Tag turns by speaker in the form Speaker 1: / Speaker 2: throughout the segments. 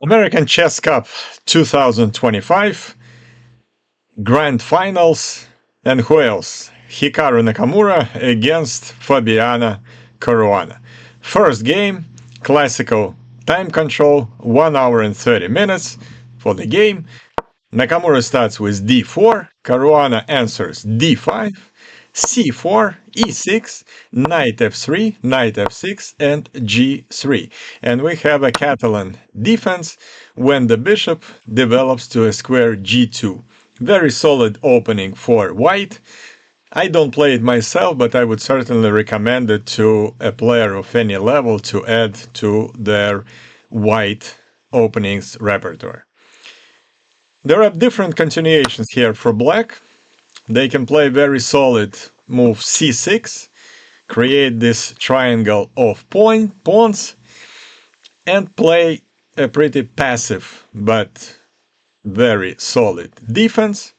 Speaker 1: American Chess Cup 2025 Grand Finals, and who else? Hikaru Nakamura against Fabiana Caruana. First game, classical time control, 1 hour and 30 minutes for the game. Nakamura starts with d4, Caruana answers d5, c4, e6, knight f3, knight f6, and g3. And we have a Catalan defense when the bishop develops to a square g2. Very solid opening for white. I don't play it myself, but I would certainly recommend it to a player of any level to add to their white openings repertoire. There are different continuations here for black. They can play very solid move c6, create this triangle of pawns, and play a pretty passive but very solid defense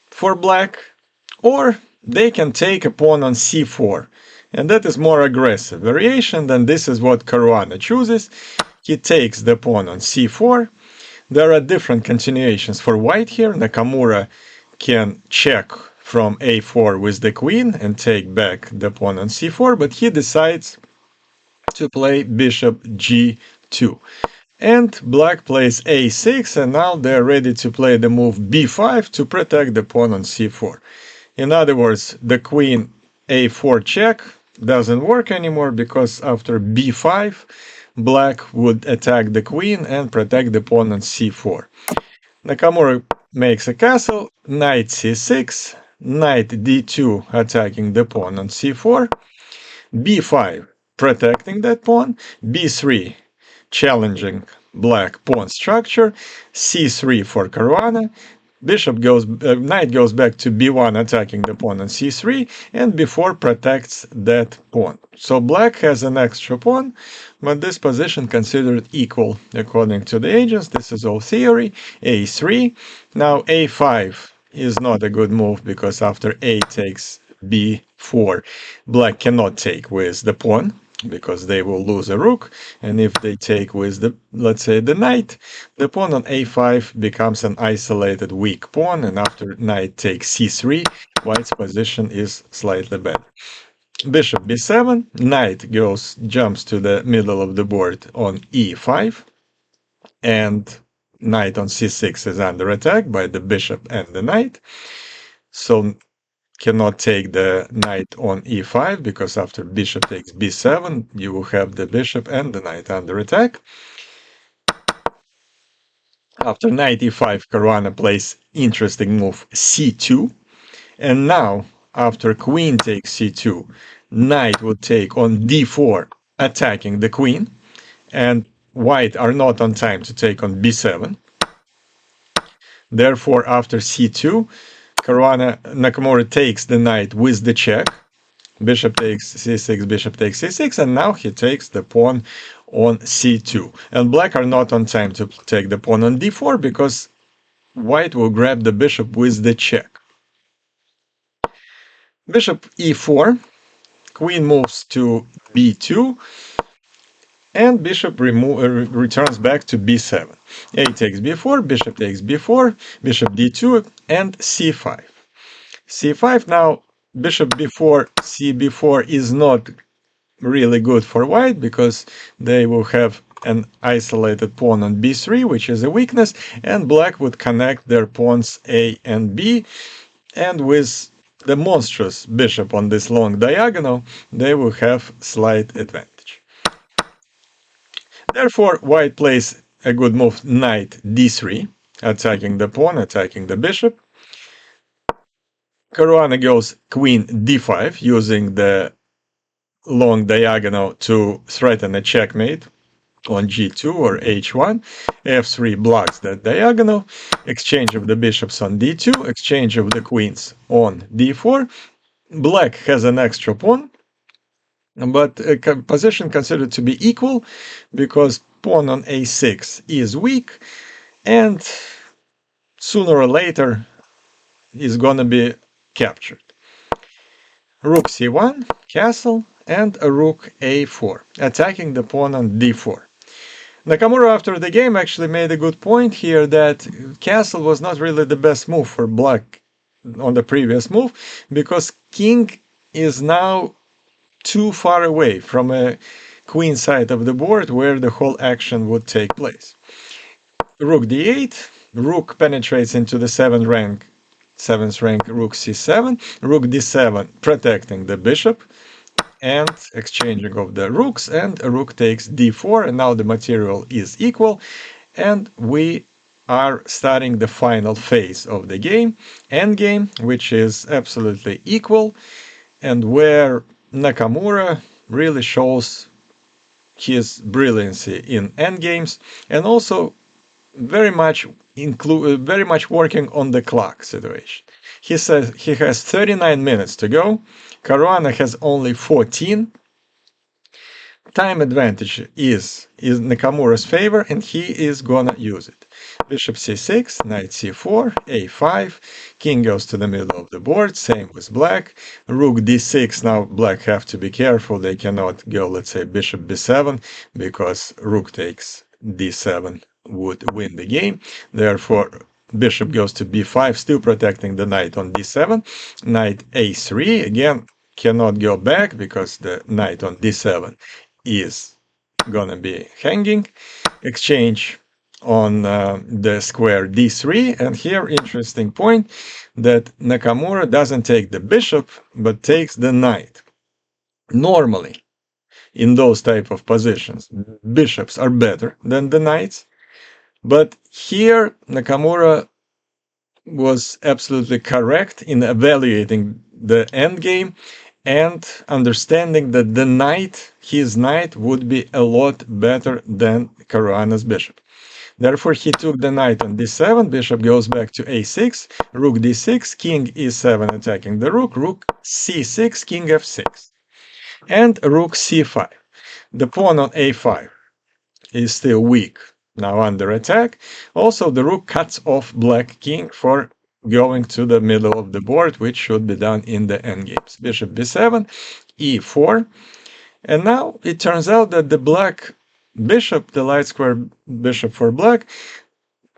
Speaker 1: for black. Or they can take a pawn on c4, and that is more aggressive variation than this is what Caruana chooses. He takes the pawn on c4. There are different continuations for white here. Nakamura can check from a4 with the queen and take back the pawn on c4, but he decides to play bishop g2. And black plays a6, and now they're ready to play the move b5 to protect the pawn on c4. In other words, the queen a4 check doesn't work anymore because after b5, black would attack the queen and protect the pawn on c4. Nakamura makes a castle, knight c6, knight d2 attacking the pawn on c4, b5 protecting that pawn, b3 challenging black pawn structure, c3 for Caruana, knight goes back to b1 attacking the pawn on c3, and b4 protects that pawn. So black has an extra pawn, but this position considered equal according to the agents. This is all theory. a3. Now a5 is not a good move because after a takes b4, black cannot take with the pawn because they will lose a rook, and if they take with the, let's say, the knight, the pawn on a5 becomes an isolated weak pawn, and after knight takes c3, white's position is slightly better. Bishop b7, knight jumps to the middle of the board on e5, and knight on c6 is under attack by the bishop and the knight. So cannot take the knight on e5 because after bishop takes b7, you will have the bishop and the knight under attack. After knight e5, Caruana plays interesting move c2. And now, after queen takes c2, knight would take on d4, attacking the queen. And white are not on time to take on b7. Therefore, after c2, Nakamura takes the knight with the check. Bishop takes c6, bishop takes c6, and now he takes the pawn on c2. And black are not on time to take the pawn on d4 because white will grab the bishop with the check. Bishop e4, queen moves to b2, and bishop returns back to b7. A takes b4, bishop takes b4, bishop d2, and c5. c5 now, bishop b4, c4 is not really good for white because they will have an isolated pawn on b3, which is a weakness, and black would connect their pawns a and b, and with the monstrous bishop on this long diagonal, they will have slight advantage. Therefore, white plays a good move, knight d3, attacking the pawn, attacking the bishop. Caruana goes queen d5, using the long diagonal to threaten a checkmate on g2 or h1. f3 blocks that diagonal. Exchange of the bishops on d2, exchange of the queens on d4. Black has an extra pawn, but a position considered to be equal because pawn on a6 is weak, and sooner or later is going to be captured. Rook c1, castle, and a rook a4, attacking the pawn on d4. Nakamura, after the game, actually made a good point here that castle was not really the best move for black on the previous move, because king is now too far away from a queen side of the board where the whole action would take place. Rook d8, rook penetrates into the 7th rank rook c7, rook d7 protecting the bishop and exchanging of the rooks, and a rook takes d4, and now the material is equal, and we are starting the final phase of the game, endgame, which is absolutely equal, and where Nakamura really shows his brilliancy in endgames, and also very much working on the clock situation. He says he has 39 minutes to go. Caruana has only 14. Time advantage is Nakamura's favor, and he is gonna use it. Bishop c6, knight c4, a5, king goes to the middle of the board, same with black. Rook d6, now black have to be careful, they cannot go, let's say, bishop b7, because rook takes d7 would win the game. Therefore, bishop goes to b5, still protecting the knight on d7. Knight a3, again, cannot go back because the knight on d7 is gonna be hanging. Exchange on the square d3, and here interesting point that Nakamura doesn't take the bishop but takes the knight. Normally, in those type of positions, bishops are better than the knights, but here Nakamura was absolutely correct in evaluating the endgame and understanding that the knight, his knight, would be a lot better than Caruana's bishop. Therefore, he took the knight on d7, bishop goes back to a6, rook d6, king e7 attacking the rook, rook c6, king f6, and rook c5. The pawn on a5 is still weak, now under attack. Also, the rook cuts off black king for going to the middle of the board, which should be done in the endgames. Bishop b7, e4, and now it turns out that the black bishop, the light square bishop for black,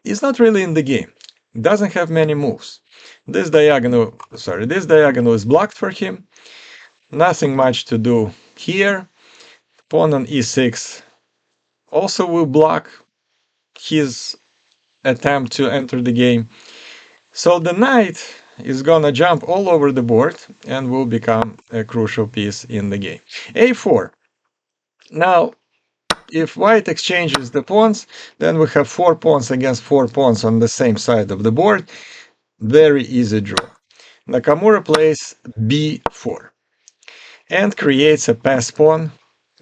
Speaker 1: is not really in the game. Doesn't have many moves. This diagonal is blocked for him. Nothing much to do here. Pawn on e6 also will block his attempt to enter the game. So the knight is gonna jump all over the board and will become a crucial piece in the game. a4. Now, if white exchanges the pawns, then we have 4 pawns against 4 pawns on the same side of the board. Very easy draw. Nakamura plays b4 and creates a pass pawn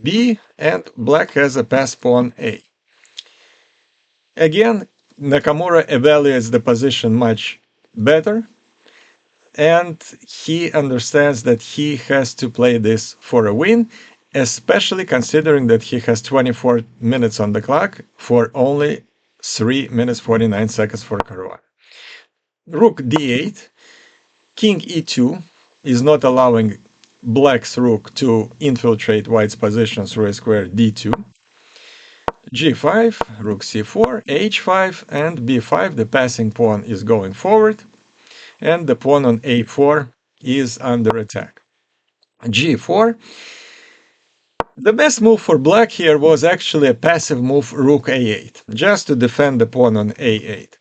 Speaker 1: b, and black has a pass pawn a. Again, Nakamura evaluates the position much better, and he understands that he has to play this for a win, especially considering that he has 24 minutes on the clock for only 3 minutes 49 seconds for Caruana. Rook d8, king e2 is not allowing black's rook to infiltrate white's position through a square d2. g5, rook c4, h5, and b5, the passing pawn is going forward, and the pawn on a4 is under attack. g4. The best move for black here was actually a passive move, rook a8, just to defend the pawn on a8.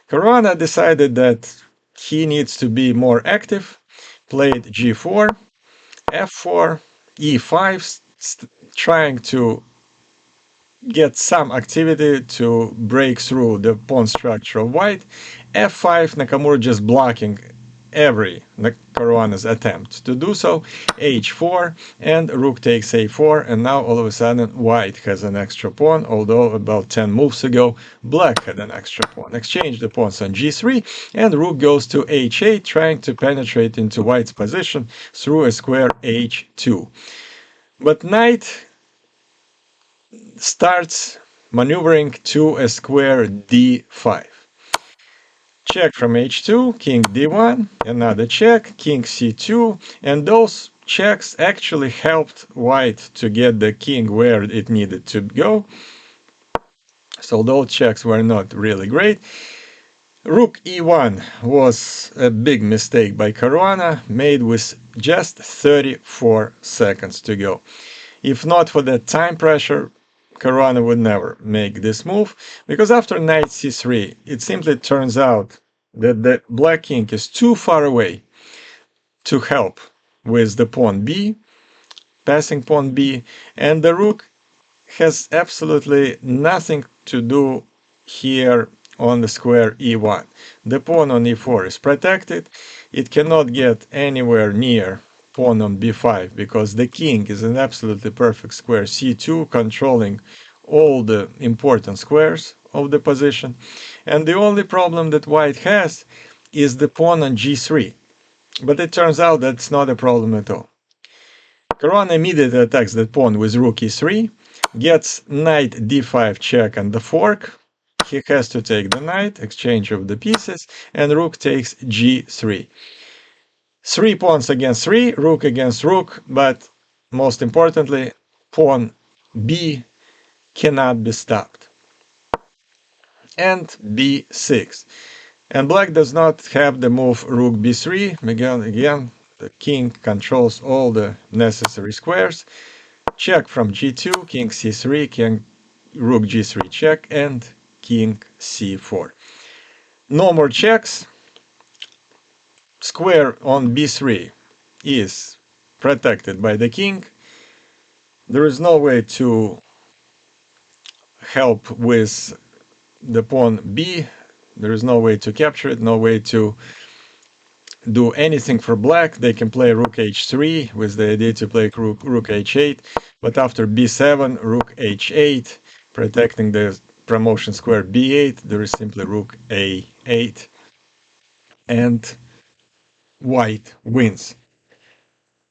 Speaker 1: Caruana decided that he needs to be more active, played g4, f4, e5, trying to get some activity to break through the pawn structure of white. f5, Nakamura just blocking every Caruana's attempt to do so. h4, and rook takes a4, and now all of a sudden white has an extra pawn, although about 10 moves ago black had an extra pawn. Exchange the pawns on g3, and rook goes to h8, trying to penetrate into white's position through a square h2. But knight starts maneuvering to a square d5. Check from h2, king d1, another check, king c2, and those checks actually helped white to get the king where it needed to go. So those checks were not really great. Rook e1 was a big mistake by Caruana, made with just 34 seconds to go. If not for that time pressure, Caruana would never make this move, because after knight c3, it simply turns out that the black king is too far away to help with the pawn b, passing pawn b, and the rook has absolutely nothing to do here on the square e1. The pawn on e4 is protected. It cannot get anywhere near pawn on b5 because the king is an absolutely perfect square c2, controlling all the important squares of the position. And the only problem that white has is the pawn on g3. But it turns out that's not a problem at all. Caruana immediately attacks that pawn with rook e3, gets knight d5 check and the fork. He has to take the knight, exchange of the pieces, and rook takes g3. 3 pawns against 3, rook against rook, but most importantly, pawn b cannot be stopped. And b6. And black does not have the move rook b3. Again, the king controls all the necessary squares. Check from g2, king c3, king rook g3 check, and king c4. No more checks. Square on b3 is protected by the king. There is no way to help with the pawn b. There is no way to capture it, no way to do anything for black. They can play rook h3 with the idea to play rook h8, but after b7, rook h8, protecting the promotion square b8, there is simply rook a8, and white wins.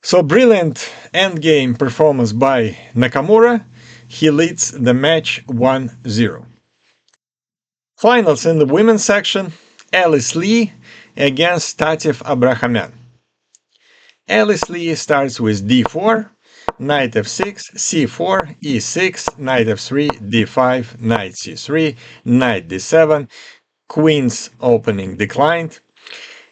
Speaker 1: So brilliant endgame performance by Nakamura. He leads the match 1-0. Finals in the women's section, Alice Lee against TATEV'S Abrahamyan. Alice Lee starts with d4, knight f6, c4, e6, knight f3, d5, knight c3, knight d7, queen's opening declined.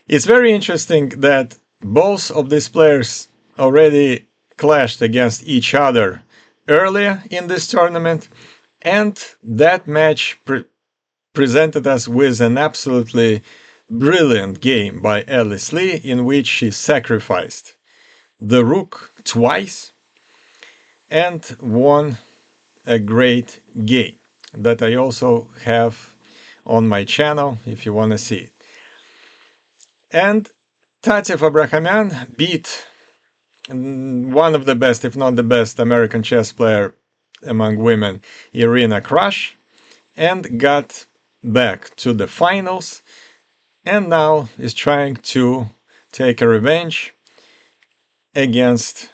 Speaker 1: It's very interesting that both of these players already clashed against each other earlier in this tournament, and that match presented us with an absolutely brilliant game by Alice Lee, in which she sacrificed the rook twice and won a great game that I also have on my channel if you want to see it. And TATEV'S Abrahamyan beat one of the best, if not the best, American chess player among women, Irina Krush, and got back to the finals, and now is trying to take a revenge against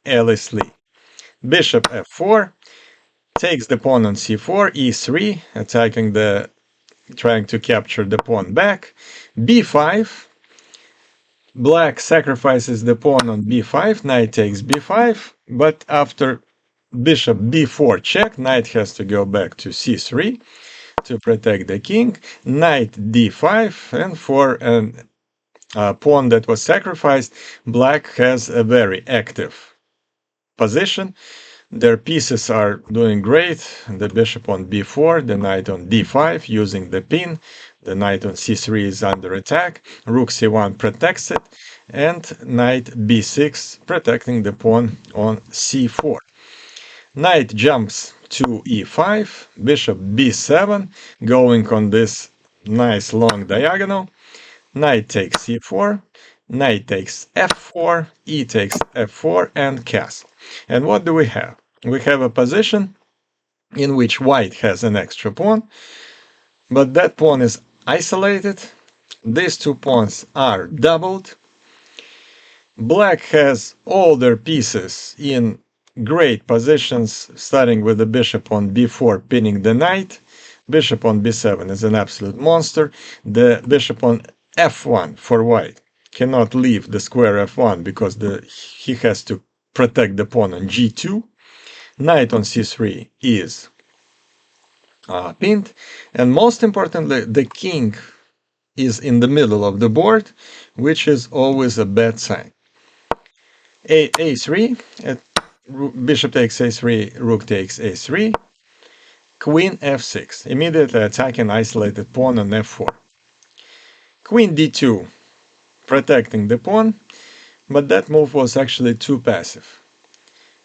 Speaker 1: Alice Lee. Bishop f4 takes the pawn on c4, e3, attacking trying to capture the pawn back. b5, black sacrifices the pawn on b5, knight takes b5, but after bishop b4 check, knight has to go back to c3 to protect the king, knight d5, and for a pawn that was sacrificed, black has a very active position. Their pieces are doing great. The bishop on b4, the knight on d5 using the pin, the knight on c3 is under attack, rook c1 protects it, and knight b6 protecting the pawn on c4. Knight jumps to e5, bishop b7, going on this nice long diagonal. Knight takes c4, knight takes f4, e takes f4, and castle. And what do we have? We have a position in which white has an extra pawn, but that pawn is isolated. These two pawns are doubled. Black has all their pieces in great positions, starting with the bishop on b4 pinning the knight. Bishop on b7 is an absolute monster. The bishop on f1 for white cannot leave the square f1 because he has to protect the pawn on g2. Knight on c3 is pinned. And most importantly, the king is in the middle of the board, which is always a bad sign. A3, bishop takes a3, rook takes a3, queen f6, immediately attacking isolated pawn on f4. Queen d2, protecting the pawn, but that move was actually too passive.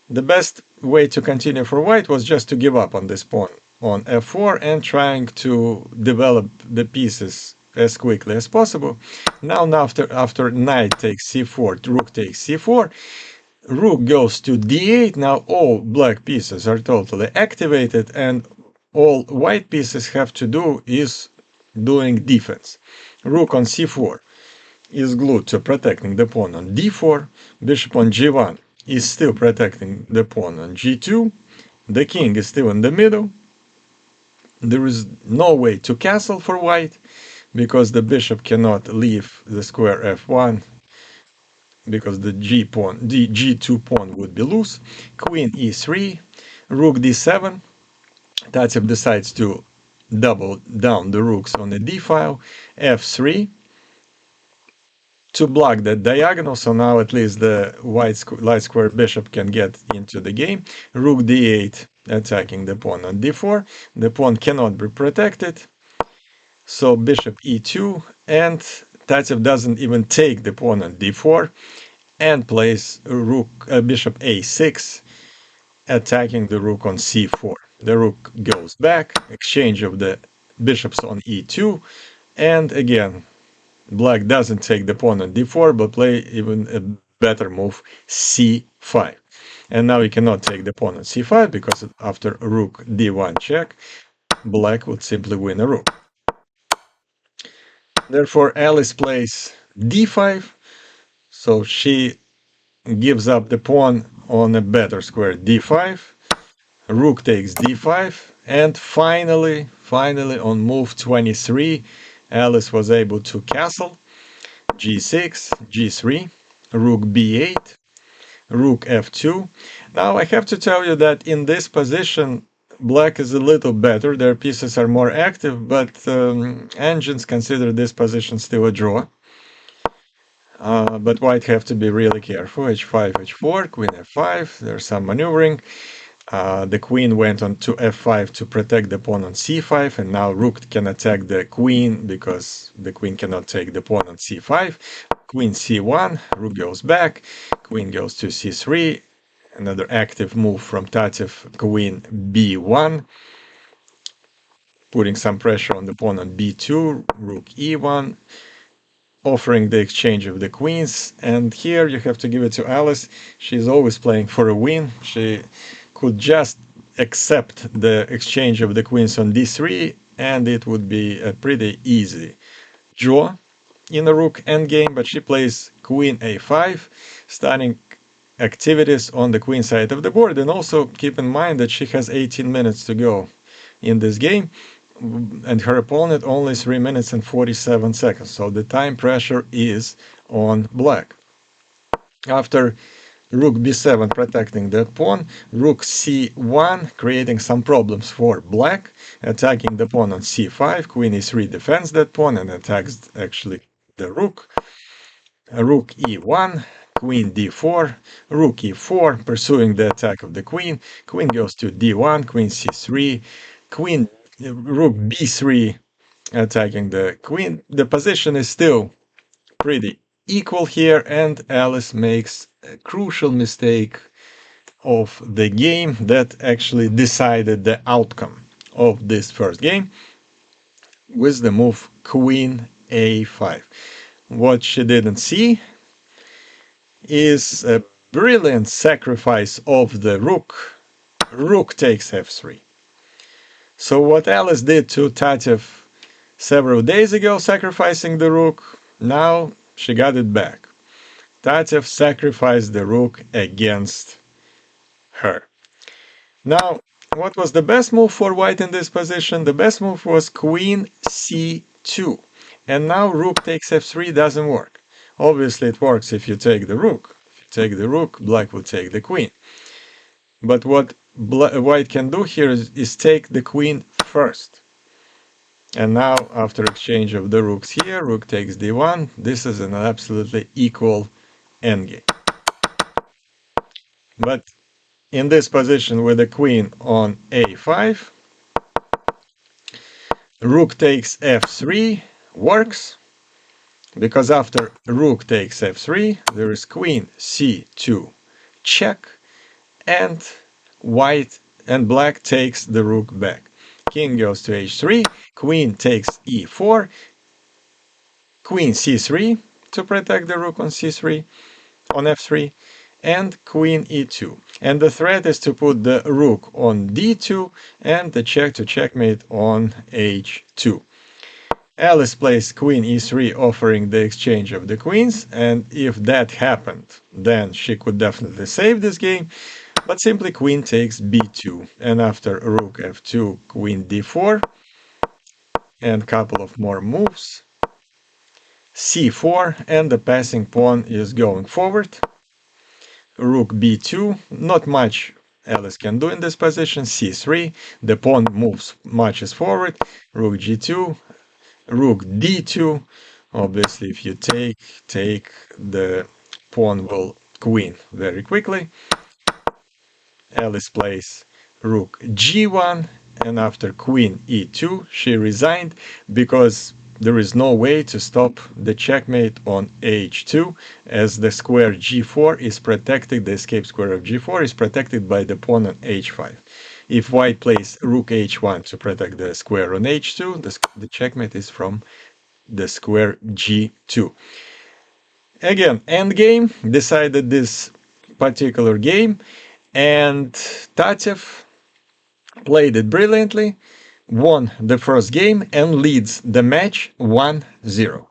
Speaker 1: The best way to continue for white was just to give up on this pawn on f4 and trying to develop the pieces as quickly as possible. Now after knight takes c4, rook takes c4, rook goes to d8. Now all black pieces are totally activated, and all white pieces have to do is doing defense. Rook on c4 is glued to protecting the pawn on d4. Bishop on g1 is still protecting the pawn on g2. The king is still in the middle. There is no way to castle for white because the bishop cannot leave the square f1 because the g2 pawn would be loose. Queen e3, rook d7. Tatev decides to double down the rooks on the d file. f3 to block that diagonal, so now at least the light square bishop can get into the game. Rook d8 attacking the pawn on d4. The pawn cannot be protected, so bishop e2, and Tatev doesn't even take the pawn on d4 and plays bishop a6, attacking the rook on c4. The rook goes back, exchange of the bishops on e2, and again, black doesn't take the pawn on d4, but play even a better move, c5. And now he cannot take the pawn on c5 because after rook d1 check, black would simply win a rook. Therefore, Alice plays d5, so she gives up the pawn on a better square d5. Rook takes d5, and finally on move 23, Alice was able to castle. g6, g3, rook b8, rook f2. Now I have to tell you that in this position, black is a little better. Their pieces are more active, but engines consider this position still a draw. But white have to be really careful. h5, h4, queen f5. There's some maneuvering. The queen went on to f5 to protect the pawn on c5, and now rook can attack the queen because the queen cannot take the pawn on c5. Queen c1, rook goes back, queen goes to c3, another active move from Tatev, queen b1, putting some pressure on the pawn on b2, rook e1, offering the exchange of the queens. And here you have to give it to Alice. She's always playing for a win. She could just accept the exchange of the queens on d3, and it would be a pretty easy draw in the rook endgame, but she plays queen a5, starting activities on the queen side of the board. And also keep in mind that she has 18 minutes to go in this game, and her opponent only 3 minutes and 47 seconds, so the time pressure is on black. After rook b7 protecting that pawn, rook c1 creating some problems for black, attacking the pawn on c5, queen e3 defends that pawn and attacks actually the rook. Rook e1, queen d4, rook e4 pursuing the attack of the queen, queen goes to d1, queen c3, rook b3 attacking the queen. The position is still pretty equal here, and Alice makes a crucial mistake of the game that actually decided the outcome of this first game with the move queen a5. What she didn't see is a brilliant sacrifice of the rook. Rook takes f3. So what Alice did to Tatev several days ago, sacrificing the rook, now she got it back. Tatev sacrificed the rook against her. Now, what was the best move for white in this position? The best move was queen c2. And now rook takes f3 doesn't work. Obviously it works if you take the rook. If you take the rook, black will take the queen. But what white can do here is take the queen first. And now, after exchange of the rooks here, rook takes d1. This is an absolutely equal endgame. But in this position with the queen on a5, rook takes f3 works, because after rook takes f3, there is queen c2 check, and white and black takes the rook back. King goes to h3, queen takes e4, queen c3 to protect the rook on c3, on f3, and queen e2. And the threat is to put the rook on d2 and the check to checkmate on h2. Alice plays queen e3, offering the exchange of the queens, and if that happened, then she could definitely save this game, but simply queen takes b2, and after rook f2, queen d4, and couple of more moves, c4, and the passing pawn is going forward. Rook b2, not much Alice can do in this position. c3, the pawn moves marches forward. Rook g2, rook d2. Obviously, if you take, the pawn will queen very quickly. Alice plays rook g1, and after queen e2, she resigned because there is no way to stop the checkmate on h2, as the square g4 is protected, the escape square of g4 is protected by the pawn on h5. If white plays rook h1 to protect the square on h2, the checkmate is from the square g2. Again, endgame decided this particular game, and Tatev played it brilliantly, won the first game, and leads the match 1-0.